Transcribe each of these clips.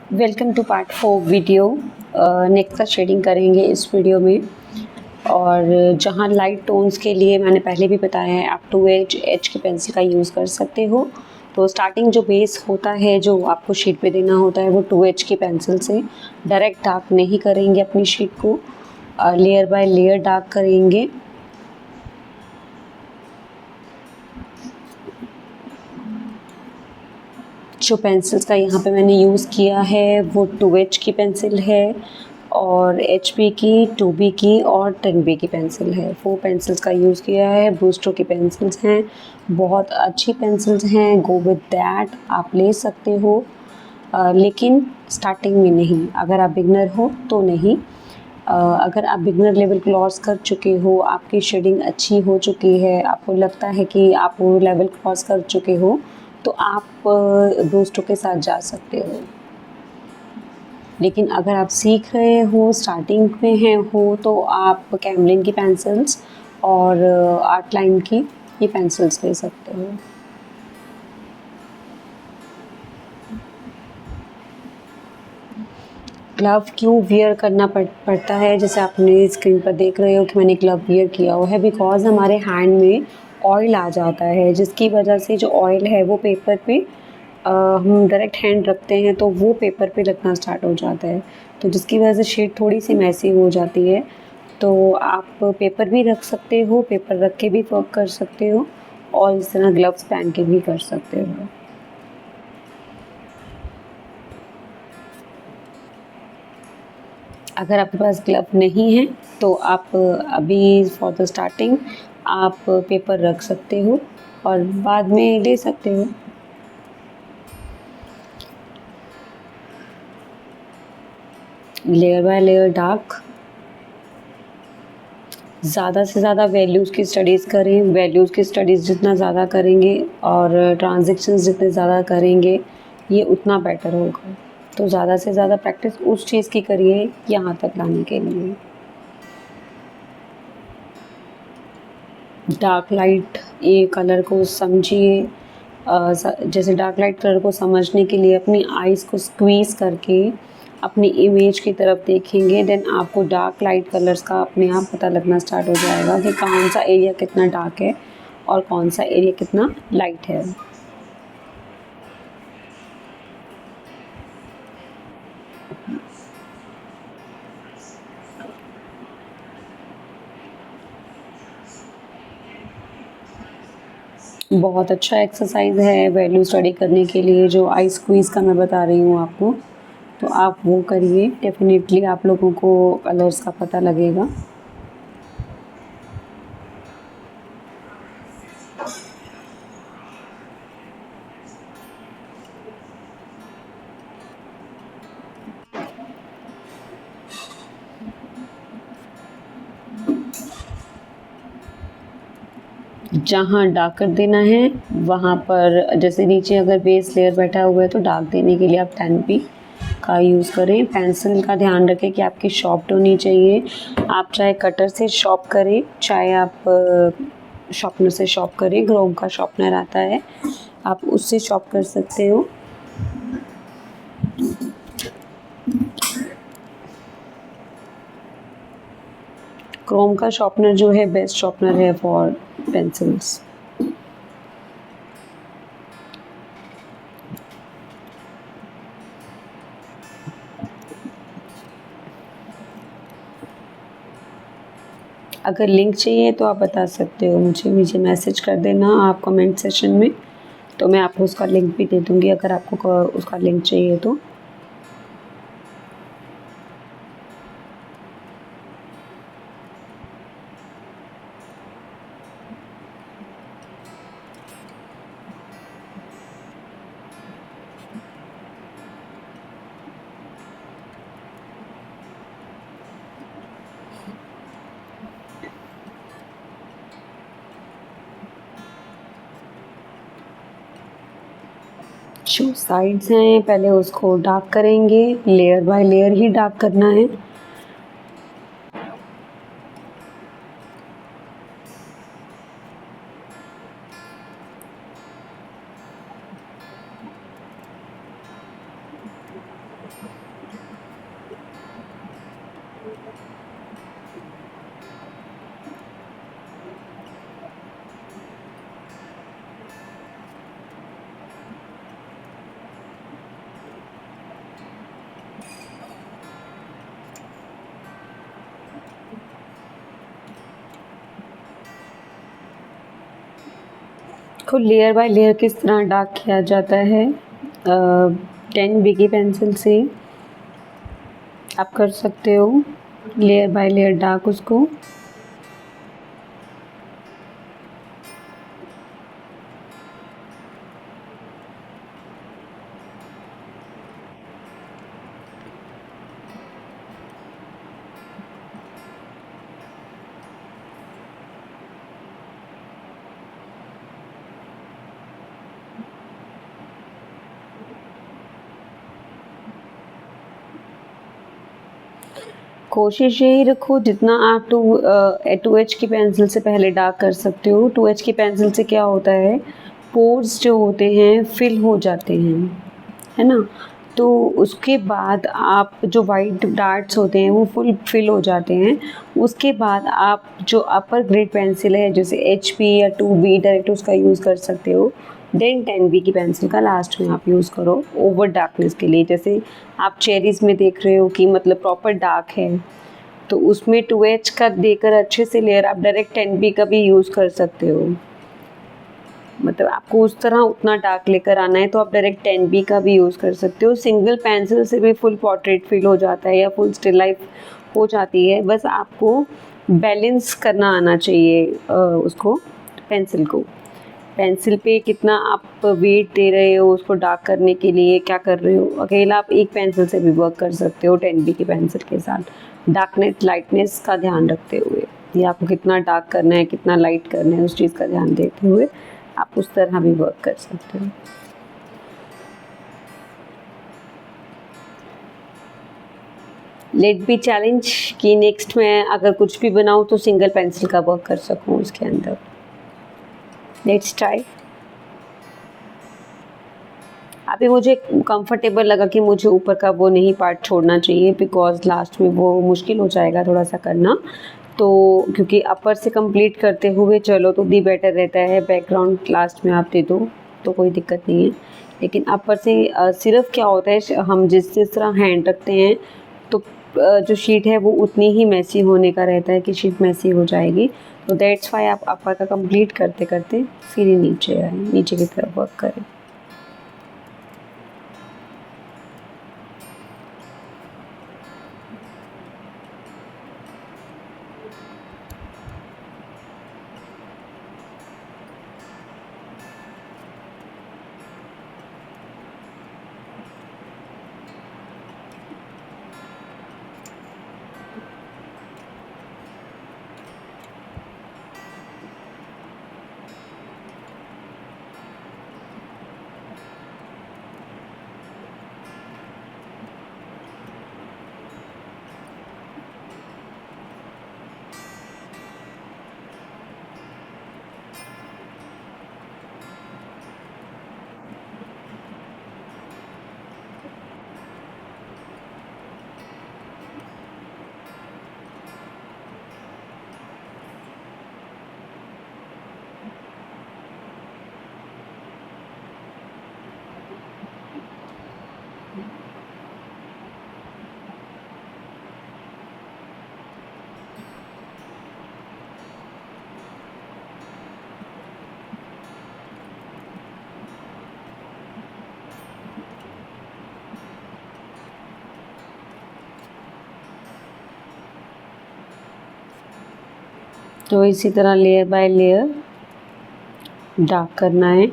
Welcome to part 4 video. Next का shading करेंगे इस वीडियो में। और जहाँ लाइट टोन्स के लिए मैंने पहले भी बताया है आप 2H की पेंसिल का यूज़ कर सकते हो। तो स्टार्टिंग जो बेस होता है जो आपको शीट पे देना होता है वो 2H की पेंसिल से डायरेक्ट डार्क नहीं करेंगे अपनी शीट को, लेयर बाय लेयर डार्क करेंगे। जो पेंसिल्स का यहाँ पे मैंने यूज़ किया है वो 2H की पेंसिल है और HB की, 2B की और 10B की पेंसिल है। 4 पेंसिल्स का यूज़ किया है। ब्रूस्टो की पेंसिल्स हैं, बहुत अच्छी पेंसिल्स हैं, गो विद दैट आप ले सकते हो, लेकिन स्टार्टिंग में नहीं। अगर आप बिगनर हो तो नहीं। अगर आप बिगनर लेवल क्रॉस कर चुके हो, आपकी शेडिंग अच्छी हो चुकी है, आपको लगता है कि आप वो लेवल क्रॉस कर चुके हो, तो आप ब्रूस्टो के साथ जा सकते हो। लेकिन अगर आप सीख रहे हो, स्टार्टिंग में हैं हो, तो आप कैमलिन की पेंसिल्स और आर्ट लाइन की ये पेंसिल्स ले सकते हो। ग्लव क्यों वियर करना पड़ता है, जैसे आपने स्क्रीन पर देख रहे हो कि मैंने ग्लव वियर किया हुआ है, बिकॉज़ हमारे हैंड में ऑयल आ जाता है, जिसकी वजह से जो ऑयल है वो पेपर पे हम डायरेक्ट हैंड रखते हैं तो वो पेपर पे लगना स्टार्ट हो जाता है, तो जिसकी वजह से शेड थोड़ी सी मैसी हो जाती है। तो आप पेपर भी रख सकते हो, पेपर रख के भी वर्क कर सकते हो और इस तरह ग्लव्स पहन के भी कर सकते हो। अगर आपके पास ग्लव नहीं है तो आप अभी फॉर द स्टार्टिंग आप पेपर रख सकते हो और बाद में ले सकते हो। लेयर बाय लेयर डार्क, ज़्यादा से ज़्यादा वैल्यूज़ की स्टडीज़ करें। वैल्यूज़ की स्टडीज़ जितना ज़्यादा करेंगे और ट्रांजैक्शंस जितने ज़्यादा करेंगे ये उतना बेटर होगा। तो ज़्यादा से ज़्यादा प्रैक्टिस उस चीज़ की करिए यहाँ तक लाने के लिए। डार्क लाइट ये कलर को समझिए। जैसे डार्क लाइट कलर को समझने के लिए अपनी आइज़ को स्क्वीज़ करके अपनी इमेज की तरफ देखेंगे, देन आपको डार्क लाइट कलर्स का अपने आप पता लगना स्टार्ट हो जाएगा कि कौन सा एरिया कितना डार्क है और कौन सा एरिया कितना लाइट है। बहुत अच्छा एक्सरसाइज है वैल्यू स्टडी करने के लिए, जो आई स्क्वीज़ का मैं बता रही हूँ आपको, तो आप वो करिए, डेफिनेटली आप लोगों को कलर्स का पता लगेगा। जहाँ डार्क कर देना है वहाँ पर, जैसे नीचे अगर बेस लेयर बैठा हुआ है तो डार्क देने के लिए आप 10P का यूज़ करें। पेंसिल का ध्यान रखें कि आपकी शॉर्प्ड होनी चाहिए। आप चाहे कटर से शॉर्प करें, चाहे आप शॉर्पनर से शॉर्प करें, क्रोम का शॉर्पनर आता है आप उससे शॉर्प कर सकते हो। क्रोम का शॉर्पनर जो है बेस्ट शॉर्पनर है फॉर पेंसिल्स। अगर लिंक चाहिए तो आप बता सकते हो, मुझे मैसेज कर देना आप कमेंट सेशन में, तो मैं आपको उसका लिंक भी दे दूँगी अगर आपको उसका लिंक चाहिए तो। जो साइड्स हैं पहले उसको डार्क करेंगे, layer by layer he dark करना है। को लेयर बाय लेयर किस तरह डार्क किया जाता है 10B की पेंसिल से आप कर सकते हो लेयर बाय लेयर डार्क उसको। कोशिश यही रखो जितना आप 2H की पेंसिल से पहले डार्क कर सकते हो। 2H की पेंसिल से क्या होता है, पोर्स जो होते हैं फिल हो जाते हैं, है ना। तो उसके बाद आप जो वाइट डार्ट्स होते हैं वो फुल फिल हो जाते हैं। उसके बाद आप जो अपर ग्रेड पेंसिल है जैसे HP या 2B डायरेक्ट उसका यूज़ कर सकते हो। देन 10B की पेंसिल का लास्ट में आप यूज़ करो ओवर डार्कनेस के लिए। जैसे आप चेरीज़ में देख रहे हो कि मतलब प्रॉपर डार्क है, तो उसमें 2H का देकर अच्छे से लेयर आप डायरेक्ट 10B का भी यूज़ कर सकते हो। मतलब आपको उस तरह उतना डार्क लेकर आना है तो आप डायरेक्ट 10B का भी यूज़ कर सकते हो। सिंगल पेंसिल से भी फुल पोर्ट्रेट फील हो जाता है या फुल स्टिल लाइफ हो जाती है। बस आपको बैलेंस करना आना चाहिए उसको, पेंसिल को। पेंसिल पे कितना आप वेट दे रहे हो उसको डार्क करने के लिए, क्या कर रहे हो। अकेला आप एक पेंसिल से भी वर्क कर सकते हो 10B की पेंसिल के साथ डार्कनेस लाइटनेस का ध्यान रखते हुए, या आपको कितना डार्क करना है कितना लाइट करना है उस चीज़ का ध्यान देते हुए आप उस तरह भी वर्क कर सकते हो। लेट बी चैलेंज कि नेक्स्ट मैं अगर कुछ भी बनाऊँ तो सिंगल पेंसिल का वर्क कर सकूँ उसके अंदर। Let's try. अभी मुझे कंफर्टेबल लगा कि मुझे ऊपर का वो नहीं पार्ट छोड़ना चाहिए बिकॉज़ लास्ट में वो मुश्किल हो जाएगा थोड़ा सा करना। तो क्योंकि अपर से कंप्लीट करते हुए चलो तो भी बेटर रहता है, बैकग्राउंड लास्ट में आप दे दो तो कोई दिक्कत नहीं है। लेकिन अपर से सिर्फ क्या होता है हम जिस जिस तरह हैंड रखते हैं तो जो शीट है वो उतनी ही मैसी होने का रहता है कि शीट मैसी हो जाएगी। तो दैट्स व्हाई आप अपर का कंप्लीट करते करते फिर ही नीचे आए, नीचे की तरफ वर्क करें। तो इसी तरह लेयर बाय लेयर डार्क करना है।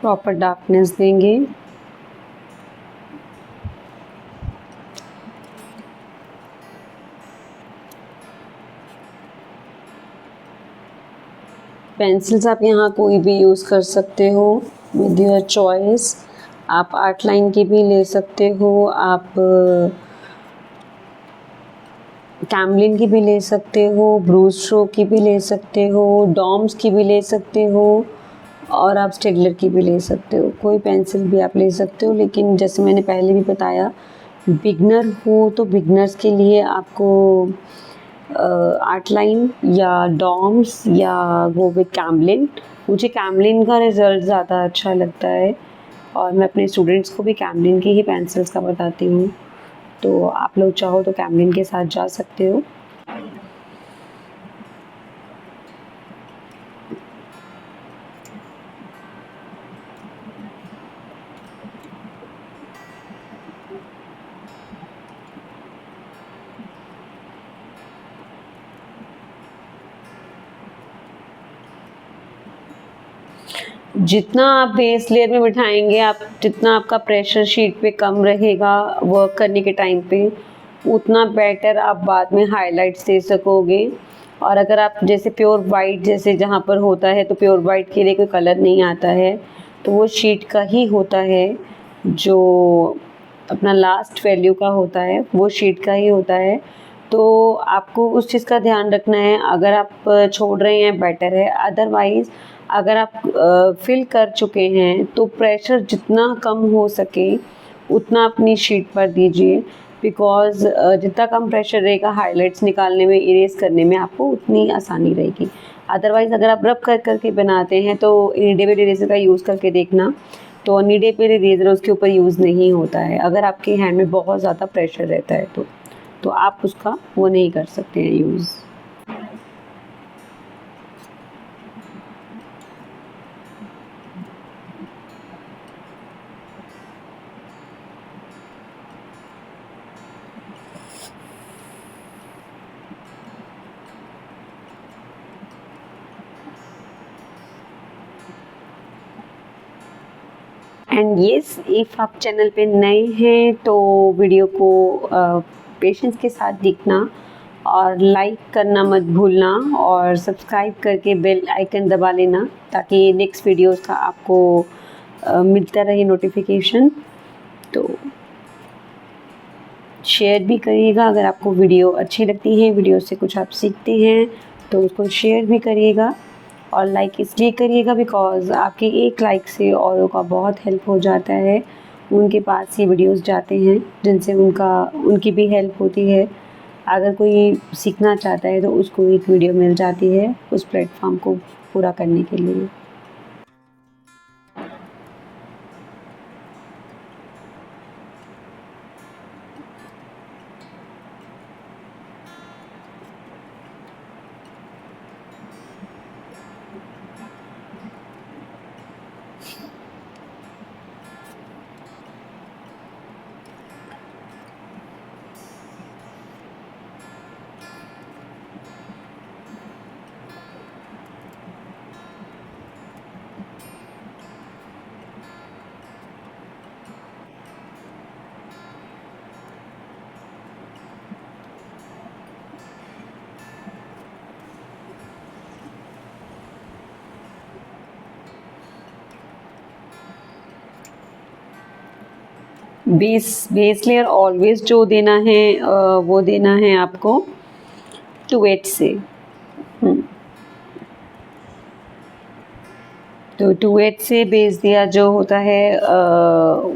प्रॉपर डार्कनेस देंगे। पेंसिल्स आप यहाँ कोई भी यूज़ कर सकते हो विद योर चॉइस। आप आर्ट लाइन की भी ले सकते हो, आप कैमलिन की भी ले सकते हो, ब्रूस स्ट्रोक की भी ले सकते हो, डॉम्स की भी ले सकते हो और आप स्टेडलर की भी ले सकते हो। कोई पेंसिल भी आप ले सकते हो, लेकिन जैसे मैंने पहले भी बताया, बिगनर हो तो बिगनर्स के लिए आपको आर्ट लाइन या डॉम्स या वो विद कैमलिन। मुझे कैमलिन का रिज़ल्ट ज़्यादा अच्छा लगता है और मैं अपने स्टूडेंट्स को भी कैमलिन की ही पेंसिल्स का बताती हूँ, तो आप लोग चाहो तो कैमलिन के साथ जा सकते हो। जितना आप बेस लेयर में बिठाएंगे, आप जितना आपका प्रेशर शीट पे कम रहेगा वर्क करने के टाइम पे, उतना बेटर आप बाद में हाइलाइट्स दे सकोगे। और अगर आप जैसे प्योर वाइट जैसे जहाँ पर होता है, तो प्योर वाइट के लिए कोई कलर नहीं आता है, तो वो शीट का ही होता है, जो अपना लास्ट वैल्यू का होता है वो शीट का ही होता है। तो आपको उस चीज़ का ध्यान रखना है। अगर आप छोड़ रहे हैं बेटर है, अदरवाइज़ अगर आप फिल कर चुके हैं तो प्रेशर जितना कम हो सके उतना अपनी शीट पर दीजिए, बिकॉज़ जितना कम प्रेशर रहेगा हाइलाइट्स निकालने में, इरेज करने में आपको उतनी आसानी रहेगी। अदरवाइज़ अगर आप रब कर करके बनाते हैं तो नीडेबल इरेजर का यूज़ करके देखना, तो नीडेबल इरेजर उसके ऊपर यूज़ नहीं होता है अगर आपके हैंड में बहुत ज़्यादा प्रेशर रहता है तो आप उसका वो नहीं कर सकते हैं यूज़। एंड येस, इफ़ आप चैनल पे नए हैं तो वीडियो को पेशेंस के साथ देखना और लाइक करना मत भूलना और सब्सक्राइब करके बेल आइकन दबा लेना, ताकि नेक्स्ट वीडियोस का आपको मिलता रहे नोटिफिकेशन। तो शेयर भी करिएगा, अगर आपको वीडियो अच्छी लगती है, वीडियो से कुछ आप सीखते हैं तो उसको शेयर भी करिएगा। और लाइक इसलिए करिएगा बिकॉज़ आपके एक लाइक से औरों का बहुत हेल्प हो जाता है, उनके पास ये वीडियोस जाते हैं जिनसे उनकी भी हेल्प होती है। अगर कोई सीखना चाहता है तो उसको एक वीडियो मिल जाती है उस प्लेटफॉर्म को पूरा करने के लिए। बेस लेयर ऑलवेज जो देना है वो देना है आपको 2H से। तो 2H से बेस दिया जो होता है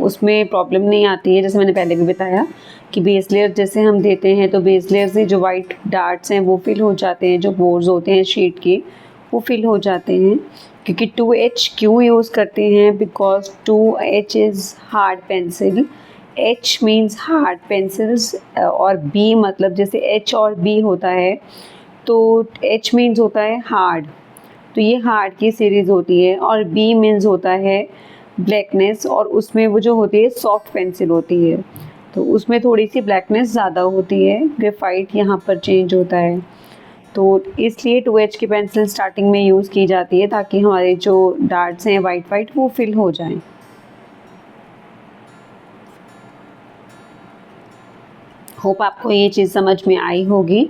उसमें प्रॉब्लम नहीं आती है। जैसे मैंने पहले भी बताया कि बेस लेयर जैसे हम देते हैं तो बेस लेयर से जो वाइट डार्ट्स हैं वो फिल हो जाते हैं, जो पोर्स होते हैं शीट के वो फिल हो जाते हैं। क्योंकि 2H क्यों यूज़ करते हैं, because 2H is hard pencil. H means hard pencils और B मतलब जैसे H और B होता है तो H मीन्स होता है हार्ड, तो ये हार्ड की सीरीज़ होती है। और B मीन्स होता है ब्लैकनेस, और उसमें वो जो होती है सॉफ्ट पेंसिल होती है, तो उसमें थोड़ी सी ब्लैकनेस ज़्यादा होती है, ग्रेफाइट यहाँ पर चेंज होता है। तो इसलिए 2H की पेंसिल स्टार्टिंग में यूज़ की जाती है ताकि हमारे जो डार्ट्स हैं वाइट वाइट वो फिल हो जाएं। होप आपको ये चीज़ समझ में आई होगी।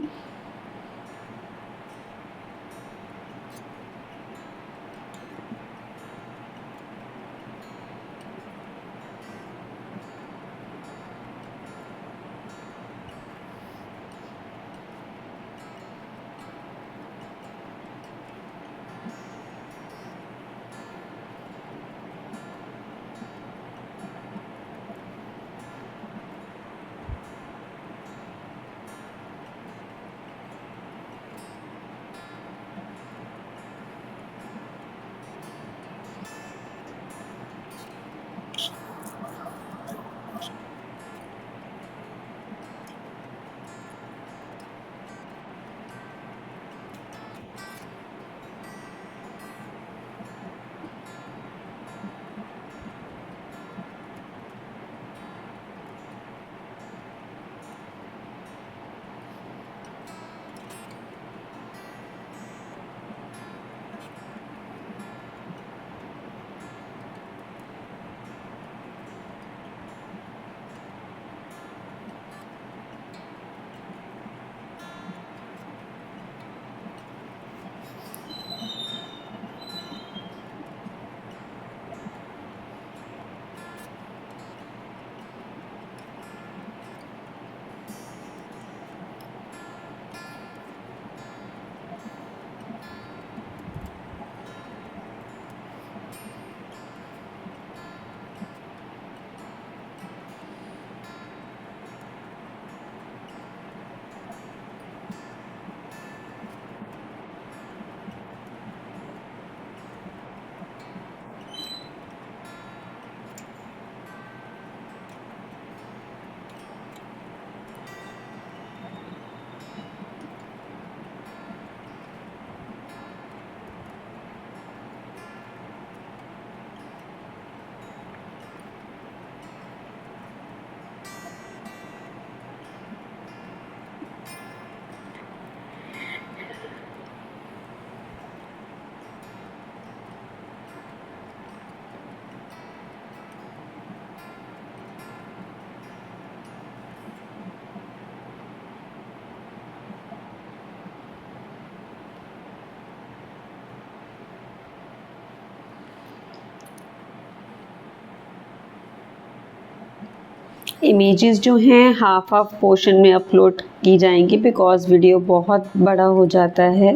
इमेजेस जो हैं हाफ हाफ पोर्शन में अपलोड की जाएंगी बिकॉज़ वीडियो बहुत बड़ा हो जाता है,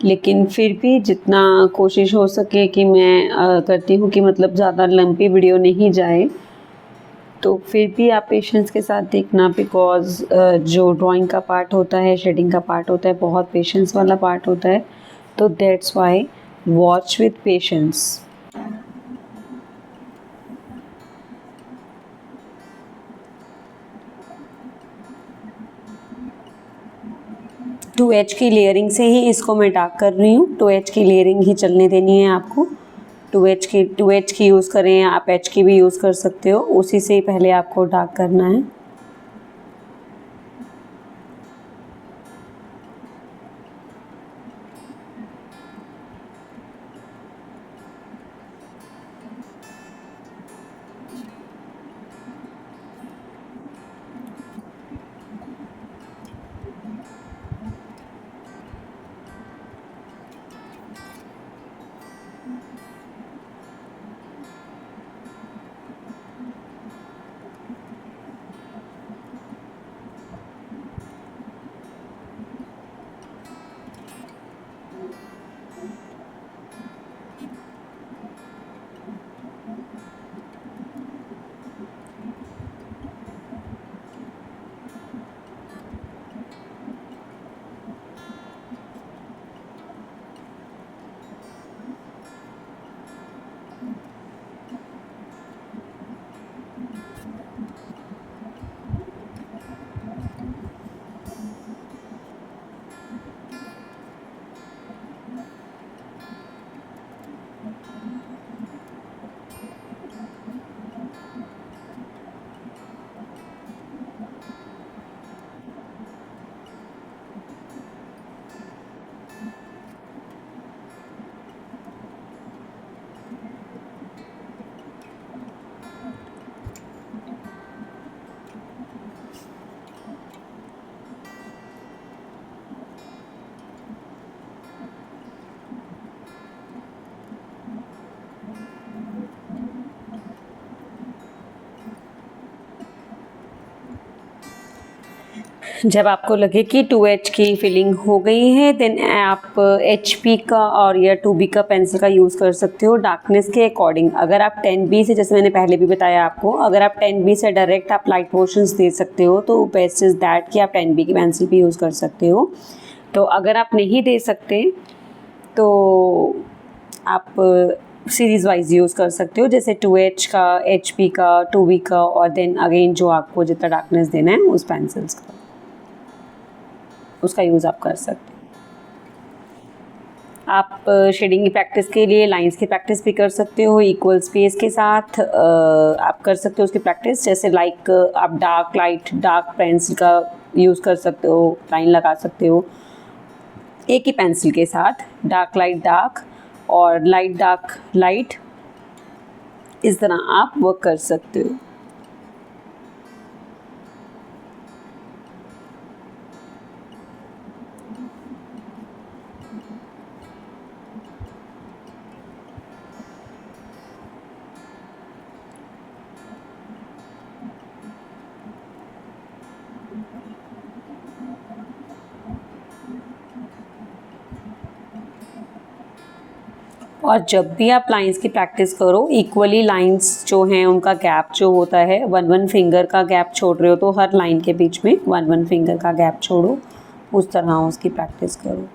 लेकिन फिर भी जितना कोशिश हो सके कि मैं करती हूँ कि मतलब ज़्यादा लंबी वीडियो नहीं जाए। तो फिर भी आप पेशेंस के साथ देखना बिकॉज़ जो ड्राइंग का पार्ट होता है, शेडिंग का पार्ट होता है, बहुत पेशेंस वाला पार्ट होता है, तो that's why watch with patience. 2H की लेयरिंग से ही इसको मैं डार्क कर रही हूँ। 2H की लेयरिंग ही चलने देनी है आपको। 2H की यूज़ करें, आप H की भी यूज़ कर सकते हो, उसी से ही पहले आपको डार्क करना है। जब आपको लगे कि 2H की फिलिंग हो गई है देन आप HP का और या 2B का पेंसिल का यूज़ कर सकते हो डार्कनेस के अकॉर्डिंग। अगर आप 10B से, जैसे मैंने पहले भी बताया आपको, अगर आप 10B से डायरेक्ट आप लाइट पोर्शंस दे सकते हो तो बेस्ट इज़ दैट कि आप 10B की पेंसिल भी यूज़ कर सकते हो। तो अगर आप नहीं दे सकते तो आप सीरीज़ वाइज यूज़ कर सकते हो, जैसे 2H का, HP का, 2B का और देन अगेन जो आपको जितना डार्कनेस देना है उस पेंसिल्स का, उसका यूज़ आप कर सकते हैं। आप शेडिंग की प्रैक्टिस के लिए लाइंस की प्रैक्टिस भी कर सकते हो इक्वल स्पेस के साथ। आप कर सकते हो उसकी प्रैक्टिस, जैसे लाइक आप डार्क पेंसिल का यूज़ कर सकते हो, लाइन लगा सकते हो एक ही पेंसिल के साथ, डार्क और डार्क लाइट, इस तरह आप वर्क कर सकते हो। और जब भी आप लाइंस की प्रैक्टिस करो, इक्वली लाइंस जो हैं उनका गैप जो होता है, 1 फिंगर का गैप छोड़ रहे हो तो हर लाइन के बीच में 1 फिंगर का गैप छोड़ो, उस तरह उसकी प्रैक्टिस करो।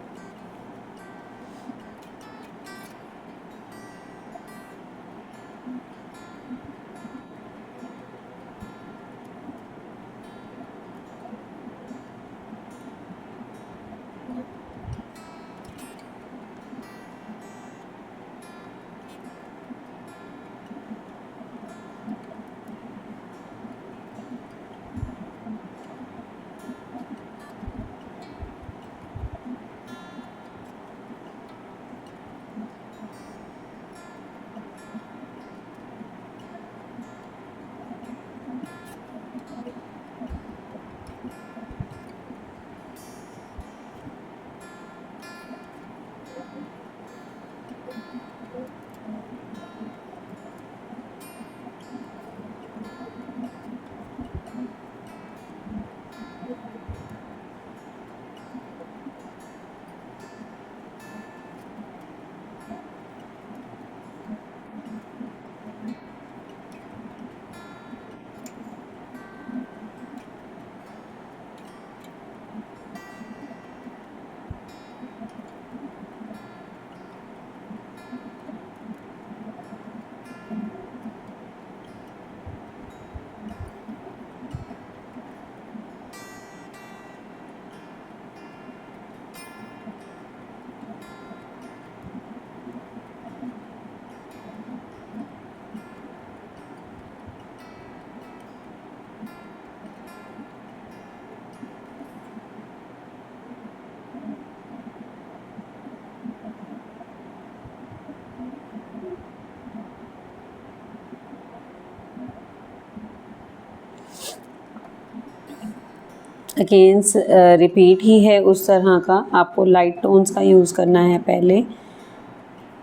अगेंस्ट रिपीट ही है उस तरह का, आपको लाइट टोन्स का यूज़ करना है पहले।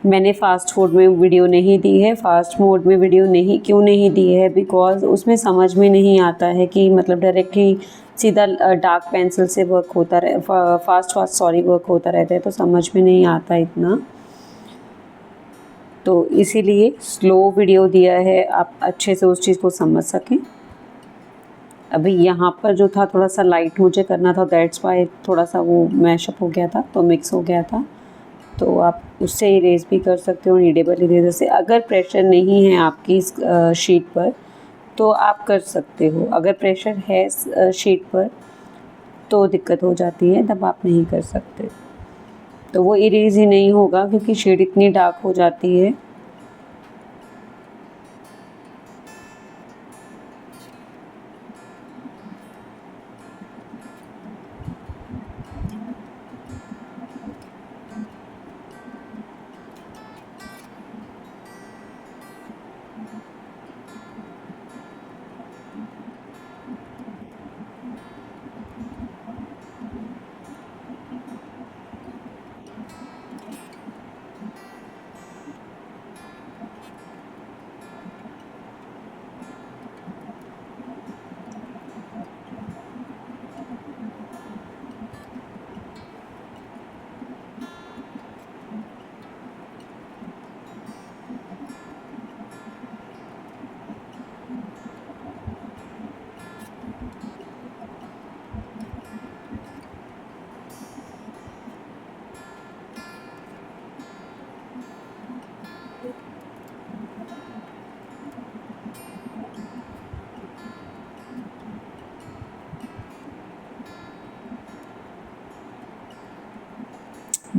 मैंने फास्ट मोड में वीडियो नहीं दी है, फास्ट मोड में वीडियो नहीं क्यों नहीं दी है, बिकॉज़ उसमें समझ में नहीं आता है कि मतलब डायरेक्ट ही सीधा डार्क पेंसिल से वर्क होता रहे, फास्ट वर्क होता रहता है तो समझ में नहीं आता इतना, तो इसीलिए स्लो वीडियो दिया है, आप अच्छे से उस चीज़ को समझ सकें। अभी यहाँ पर जो था थोड़ा सा लाइट मुझे करना था, दैट्स वाई थोड़ा सा वो मैशअप हो गया था, तो मिक्स हो गया था, तो आप उससे इरेज भी कर सकते हो नीडेबल इरेजर से। अगर प्रेशर नहीं है आपकी इस शीट पर तो आप कर सकते हो, अगर प्रेशर है शीट पर तो दिक्कत हो जाती है, तब आप नहीं कर सकते, तो वो इरेज ही नहीं होगा क्योंकि शीट इतनी डार्क हो जाती है।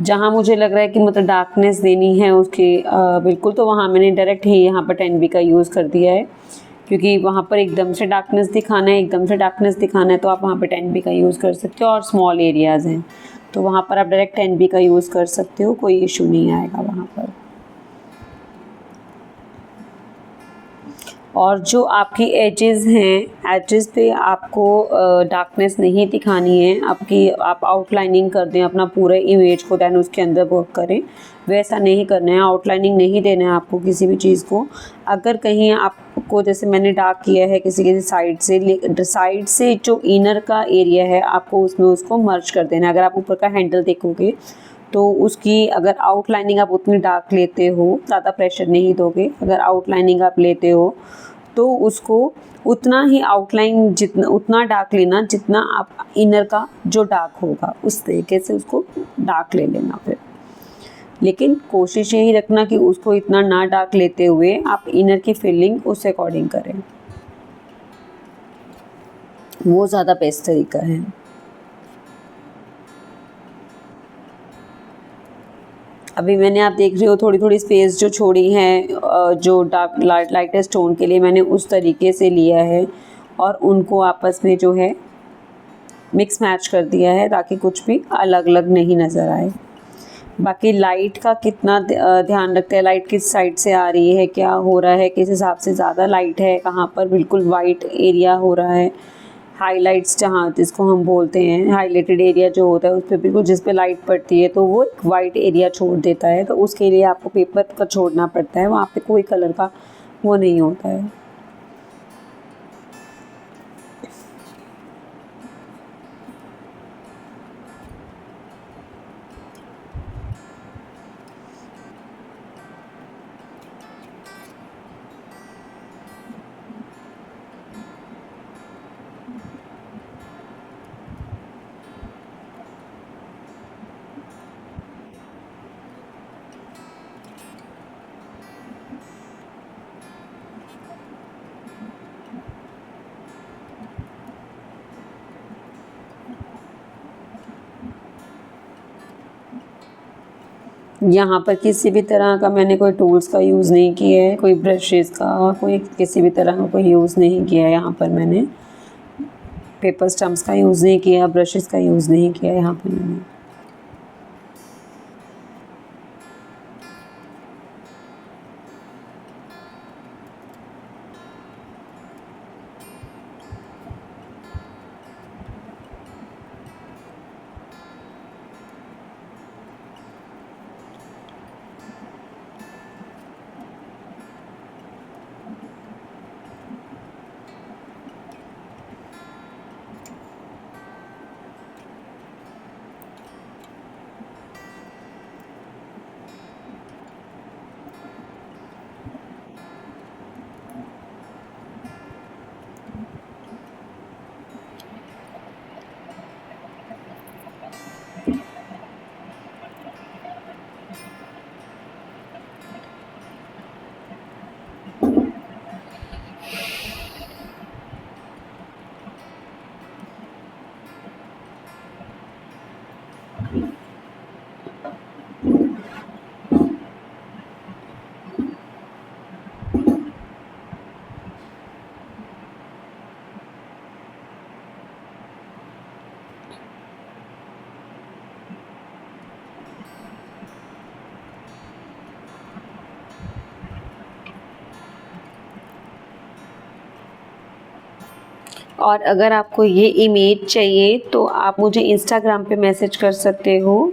जहाँ मुझे लग रहा है कि मतलब डार्कनेस देनी है उसके बिल्कुल, तो वहाँ मैंने डायरेक्ट ही यहाँ पर 10B का यूज़ कर दिया है, क्योंकि वहाँ पर एकदम से डार्कनेस दिखाना है, एकदम से डार्कनेस दिखाना है, तो आप वहाँ पे 10B का यूज़ कर सकते हो। और स्मॉल एरियाज़ हैं तो वहाँ पर आप डायरेक्ट 10B का यूज़ कर सकते हो, कोई इशू नहीं आएगा वहाँ पर। और जो आपकी एजेस हैं, एजेस पे आपको डार्कनेस नहीं दिखानी है, आपकी आप आउटलाइनिंग कर दें अपना पूरे इमेज को, देन उसके अंदर वर्क करें, वैसा नहीं करना है। आउटलाइनिंग नहीं देना है आपको किसी भी चीज़ को। अगर कहीं आपको, जैसे मैंने डार्क किया है किसी किसी साइड से जो इनर का एरिया है, आपको उसमें उसको मर्ज कर देना है। अगर आप ऊपर का हैंडल देखोगे तो उसकी अगर आउटलाइनिंग आप उतनी डार्क लेते हो, ज़्यादा प्रेशर नहीं दोगे, अगर आउटलाइनिंग आप लेते हो तो उसको उतना ही आउटलाइन, जितना उतना डार्क लेना जितना आप इनर का जो डार्क होगा, उस तरीके से उसको डार्क ले लेना फिर। लेकिन कोशिश यही रखना कि उसको इतना ना डार्क लेते हुए आप इनर की फिलिंग उस अकॉर्डिंग करें, वो ज़्यादा बेस्ट तरीका है। अभी मैंने, आप देख रहे हो, थोड़ी थोड़ी स्पेस जो छोड़ी है, जो डार्क लाइटेस्ट टोन के लिए मैंने उस तरीके से लिया है और उनको आपस में जो है मिक्स मैच कर दिया है, ताकि कुछ भी अलग अलग नहीं नज़र आए। बाकी लाइट का कितना ध्यान रखते हैं, लाइट किस साइड से आ रही है, क्या हो रहा है, किस हिसाब से ज़्यादा लाइट है, कहाँ पर बिल्कुल वाइट एरिया हो रहा है, हाइलाइट्स जहाँ जिसको हम बोलते हैं, हाईलाइटेड एरिया जो होता है उस पर बिल्कुल जिस पे लाइट पड़ती है तो वो एक वाइट एरिया छोड़ देता है, तो उसके लिए आपको पेपर का छोड़ना पड़ता है, वहाँ पे कोई कलर का वो नहीं होता है। यहाँ पर किसी भी तरह का मैंने कोई टूल्स का यूज़ नहीं किया है, कोई ब्रशेज़ का, कोई किसी भी तरह का कोई यूज़ नहीं किया है। यहाँ पर मैंने पेपर स्टम्प्स का यूज़ नहीं किया, ब्रशेज़ का यूज़ नहीं किया यहाँ पर मैंने। और अगर आपको ये इमेज चाहिए तो आप मुझे इंस्टाग्राम पे मैसेज कर सकते हो,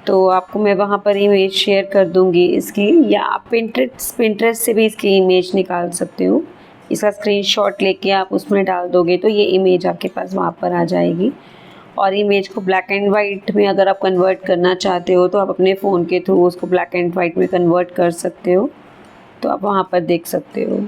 तो आपको मैं वहाँ पर इमेज शेयर कर दूँगी इसकी, या आप पिंटरेस्ट से भी इसकी इमेज निकाल सकते हो। इसका स्क्रीनशॉट लेके आप उसमें डाल दोगे तो ये इमेज आपके पास वहाँ पर आ जाएगी। और इमेज को ब्लैक एंड वाइट में अगर आप कन्वर्ट करना चाहते हो तो आप अपने फ़ोन के थ्रू उसको ब्लैक एंड वाइट में कन्वर्ट कर सकते हो, तो आप वहाँ पर देख सकते हो।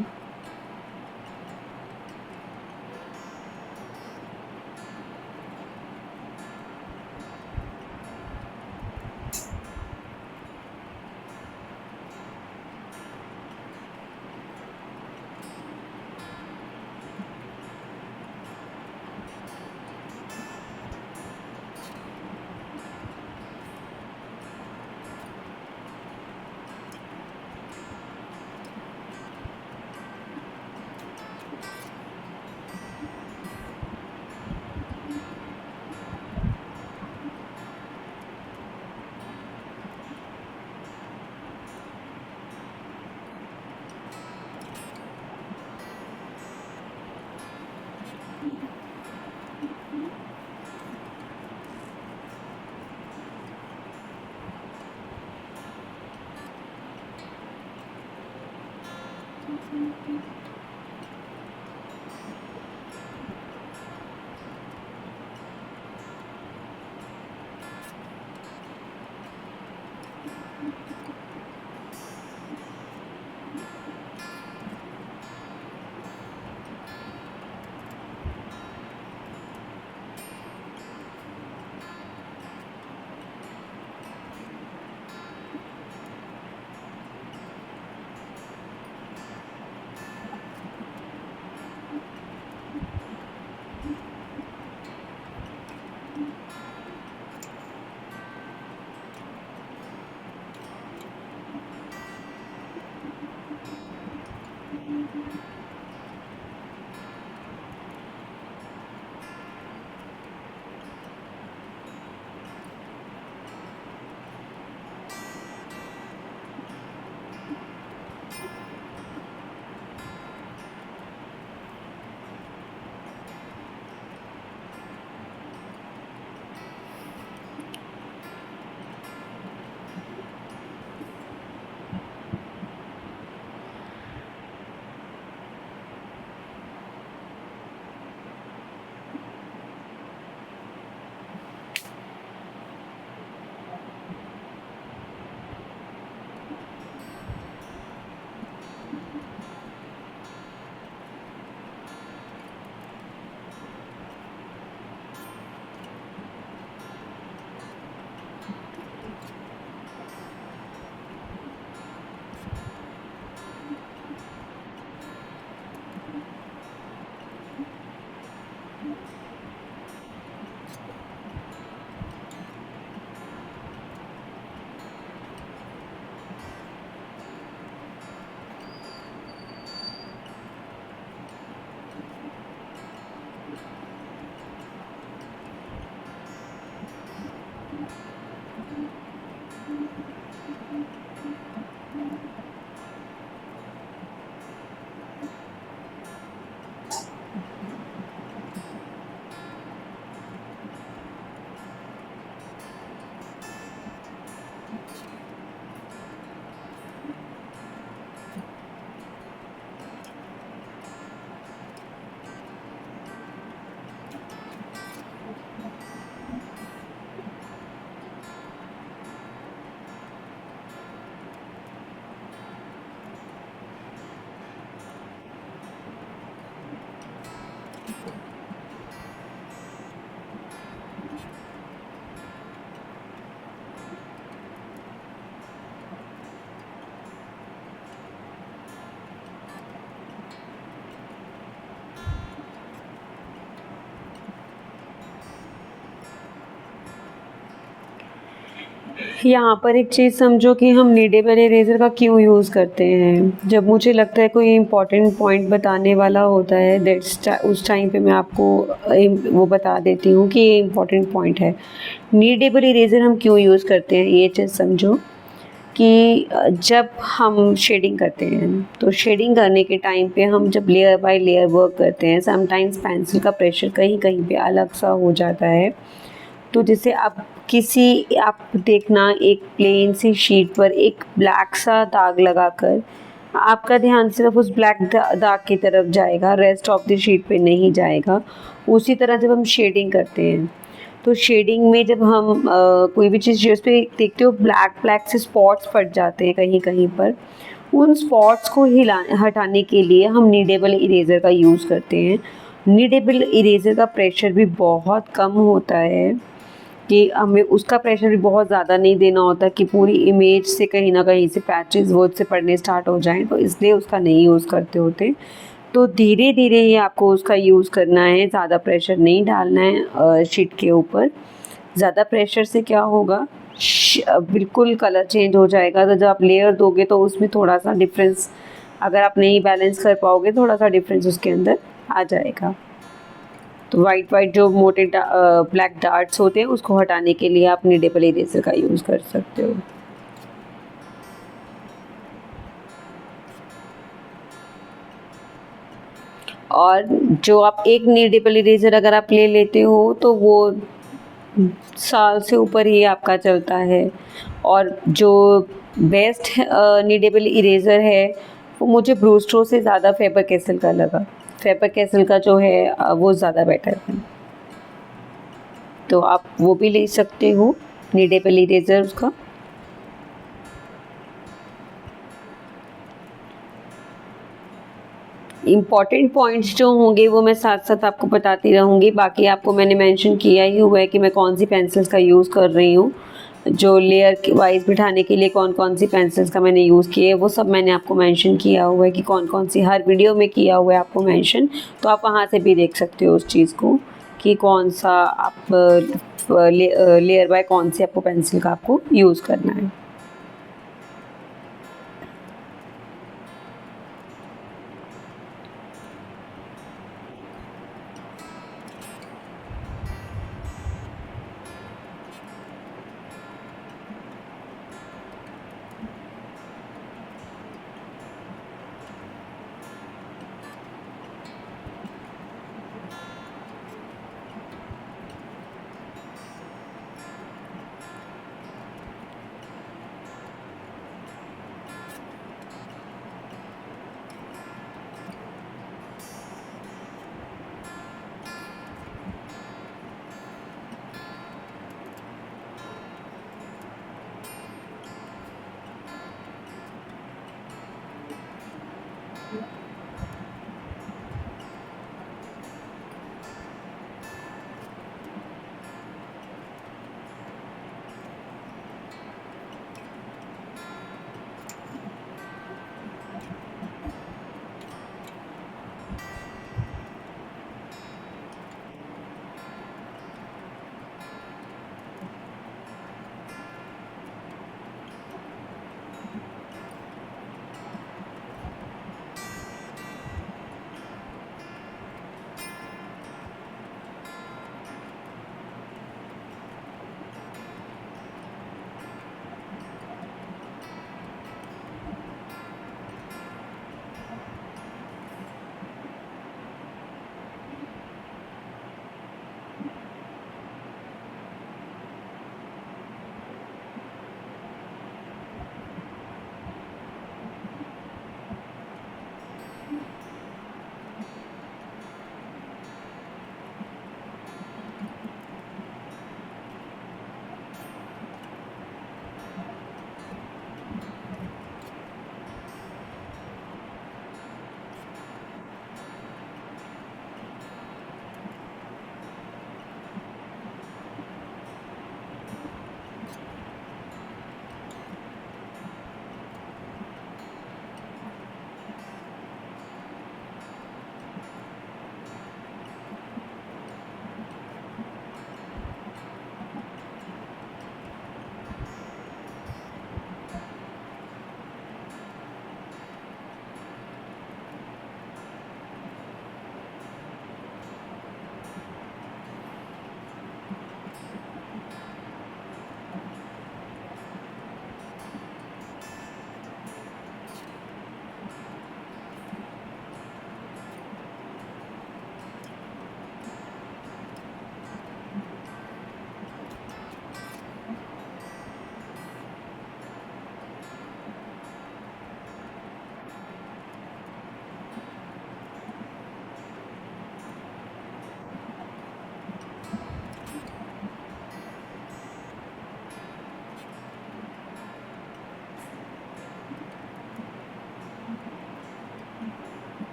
यहाँ पर एक चीज़ समझो कि हम नीडेबल इरेज़र का क्यों यूज़ करते हैं। जब मुझे लगता है कोई इम्पोर्टेंट पॉइंट बताने वाला होता है उस टाइम पे मैं आपको वो बता देती हूँ कि ये इम्पोर्टेंट पॉइंट है। नीडेबल इरेज़र हम क्यों यूज़ करते हैं ये चीज़ समझो कि जब हम शेडिंग करते हैं तो शेडिंग करने के टाइम पे हम जब लेयर बाय लेयर वर्क करते हैं समटाइम्स पेंसिल का प्रेशर कहीं कहीं पे अलग सा हो जाता है। तो जैसे आप देखना एक प्लेन सी शीट पर एक ब्लैक सा दाग लगाकर आपका ध्यान सिर्फ उस ब्लैक दाग की तरफ जाएगा, रेस्ट ऑफ द शीट पे नहीं जाएगा। उसी तरह जब हम शेडिंग करते हैं तो शेडिंग में जब हम कोई भी चीज़ जिस पे देखते हो ब्लैक ब्लैक से स्पॉट्स पड़ जाते हैं कहीं कहीं पर, उन स्पॉट्स को हटाने के लिए हम नीडेबल इरेज़र का यूज़ करते हैं। नीडेबल इरेज़र का प्रेशर भी बहुत कम होता है कि हमें उसका प्रेशर भी बहुत ज़्यादा नहीं देना होता कि पूरी इमेज से कहीं ना कहीं से पैचेस वर्ड से पड़ने स्टार्ट हो जाएं, तो इसलिए उसका नहीं यूज़ करते होते। तो धीरे धीरे ही आपको उसका यूज़ करना है, ज़्यादा प्रेशर नहीं डालना है शीट के ऊपर। ज़्यादा प्रेशर से क्या होगा, बिल्कुल कलर चेंज हो जाएगा। तो जब आप लेयर दोगे तो उसमें थोड़ा सा डिफरेंस, अगर आप नहीं बैलेंस कर पाओगे, थोड़ा सा डिफरेंस उसके अंदर आ जाएगा। तो वाइट जो मोटे ब्लैक डार्ट्स होते हैं उसको हटाने के लिए आप नीडेबल इरेज़र का यूज़ कर सकते हो। और जो आप एक नीडेबल इरेज़र अगर आप ले लेते हो तो वो साल से ऊपर ही आपका चलता है। और जो बेस्ट नीडेबल इरेज़र है वो मुझे ब्रूस्टो से ज़्यादा फेबर कैसल का लगा। फेबर कैसल का जो है वो ज़्यादा बेटर है, तो आप वो भी ले सकते हो, नीडेबल इरेज़र उसका। इम्पॉर्टेंट पॉइंट्स जो होंगे वो मैं साथ साथ आपको बताती रहूँगी। बाकी आपको मैंने मेंशन किया ही हुआ है कि मैं कौन सी पेंसिल्स का यूज़ कर रही हूँ, जो लेयर के वाइज बिठाने के लिए कौन कौन सी पेंसिल्स का मैंने यूज़ किया है वो सब मैंने आपको मेंशन किया हुआ है कि कौन कौन सी, हर वीडियो में किया हुआ है आपको मेंशन, तो आप वहाँ से भी देख सकते हो उस चीज़ को कि कौन सा आप लेयर बाय कौन सी आपको पेंसिल का आपको यूज़ करना है।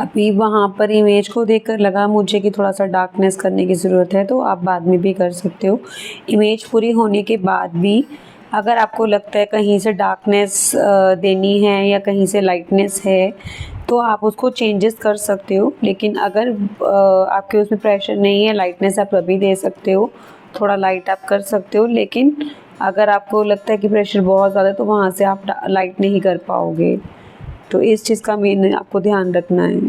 अभी वहाँ पर इमेज को देखकर लगा मुझे कि थोड़ा-सा डार्कनेस करने की ज़रूरत है, तो आप बाद में भी कर सकते हो। इमेज पूरी होने के बाद भी अगर आपको लगता है कहीं से डार्कनेस देनी है या कहीं से लाइटनेस है, तो आप उसको चेंजेस कर सकते हो। लेकिन अगर आपके उसमें प्रेशर नहीं है, लाइटनेस आप अभी दे सकते हो, थोड़ा लाइट आप कर सकते हो। लेकिन अगर आपको लगता है कि प्रेशर बहुत ज़्यादा है, तो वहाँ से आप लाइट नहीं कर पाओगे। तो इस चीज़ का मेन आपको ध्यान रखना है।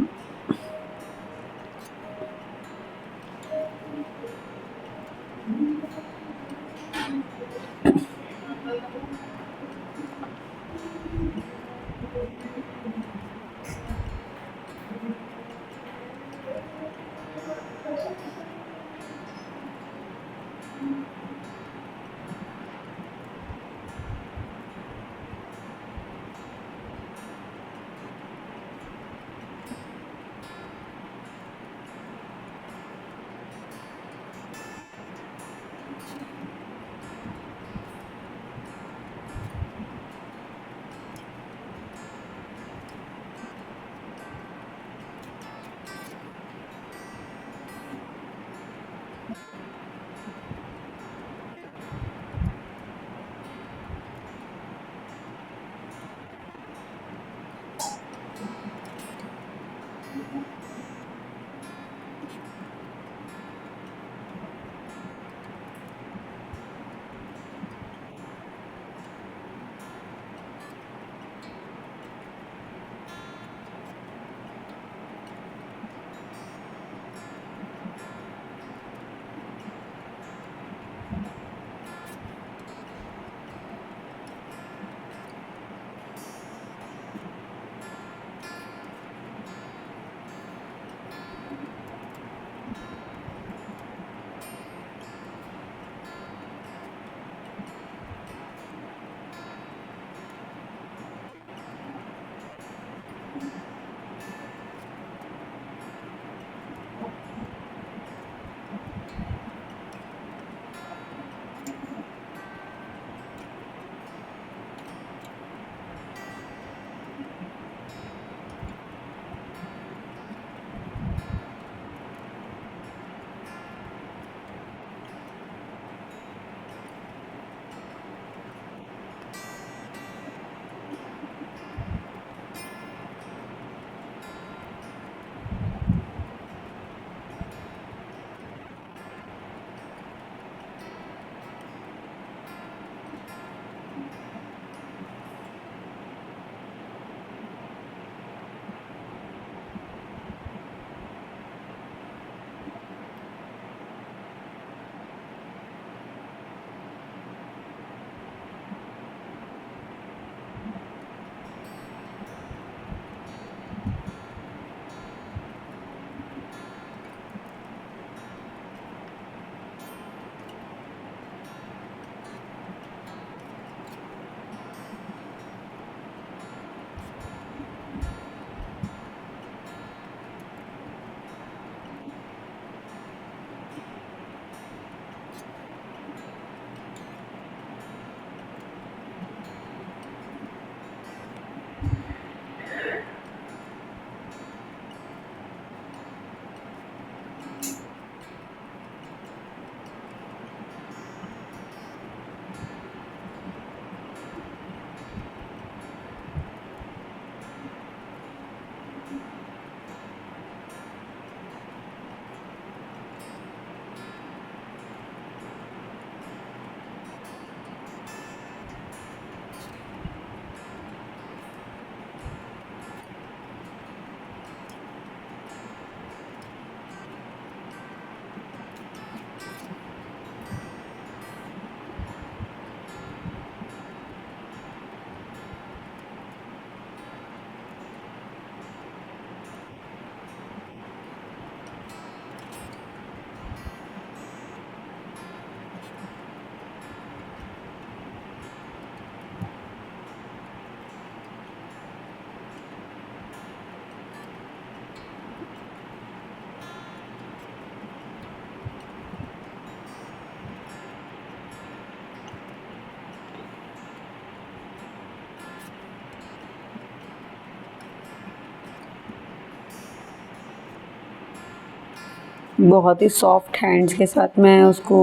बहुत ही सॉफ्ट हैंड्स के साथ मैं उसको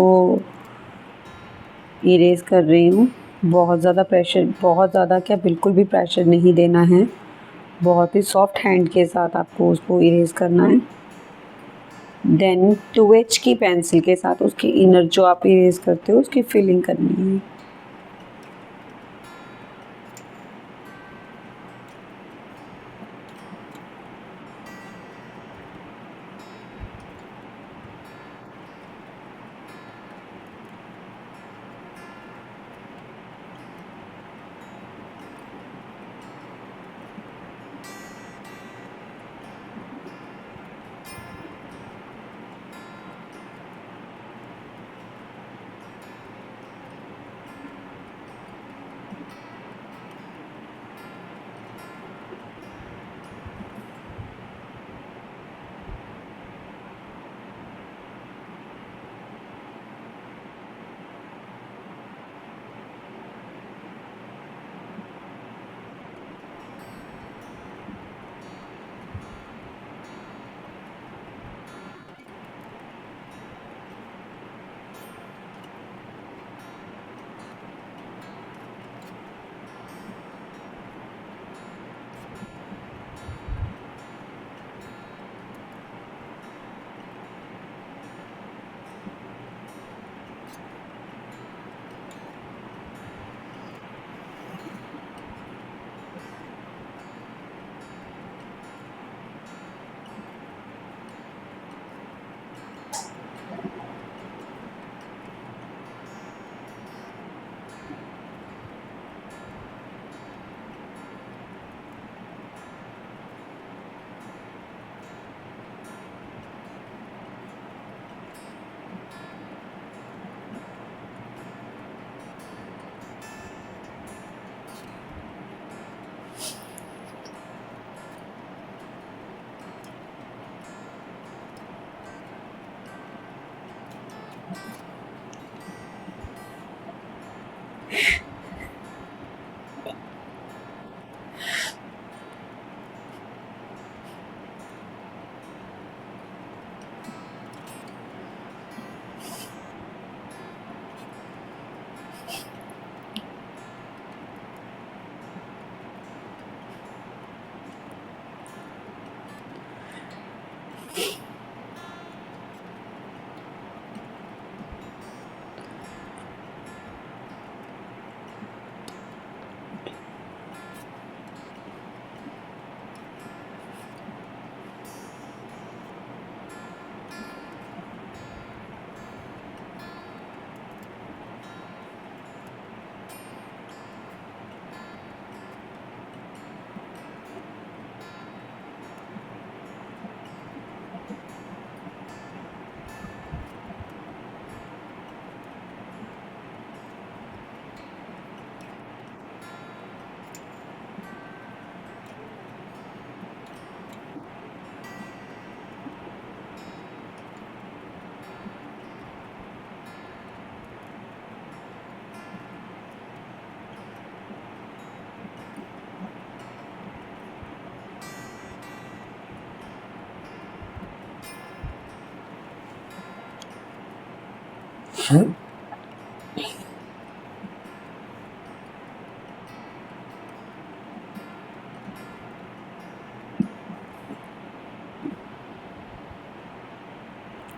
इरेज़ कर रही हूँ। बहुत ज़्यादा क्या, बिल्कुल भी प्रेशर नहीं देना है। बहुत ही सॉफ्ट हैंड के साथ आपको उसको इरेज़ करना है। देन 2H की पेंसिल के साथ उसकी इनर जो आप इरेज़ करते हो उसकी फिलिंग करनी है।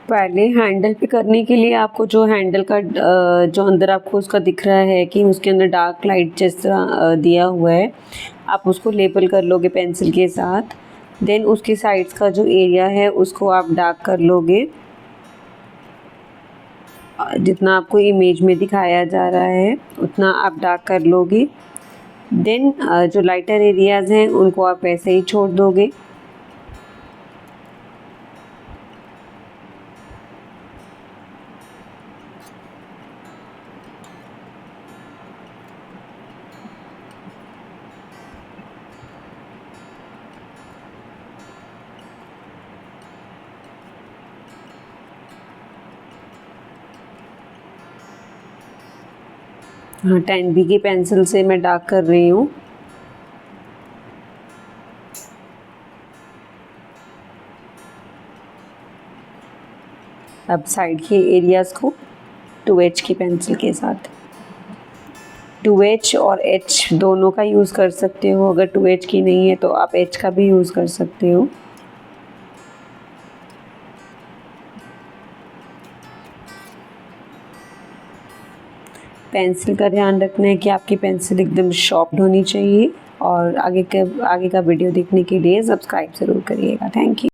पहले हैंडल पे करने के लिए आपको जो हैंडल का जो अंदर आपको उसका दिख रहा है कि उसके अंदर डार्क लाइट जिस तरह दिया हुआ है, आप उसको लेबल कर लोगे पेंसिल के साथ। देन उसके साइड्स का जो एरिया है उसको आप डार्क कर लोगे, जितना आपको इमेज में दिखाया जा रहा है उतना आप डार्क कर लोगे। देन जो लाइटर एरियाज़ हैं उनको आप ऐसे ही छोड़ दोगे। हाँ, 10B की पेंसिल से मैं डार्क कर रही हूँ। अब साइड के एरियाज़ को 2H की पेंसिल के साथ 2H और H दोनों का यूज़ कर सकते हो। अगर 2H की नहीं है तो आप H का भी यूज़ कर सकते हो। पेंसिल का ध्यान रखना है कि आपकी पेंसिल एकदम शार्प्ड होनी चाहिए। और आगे का वीडियो देखने के लिए सब्सक्राइब ज़रूर करिएगा। Thank you.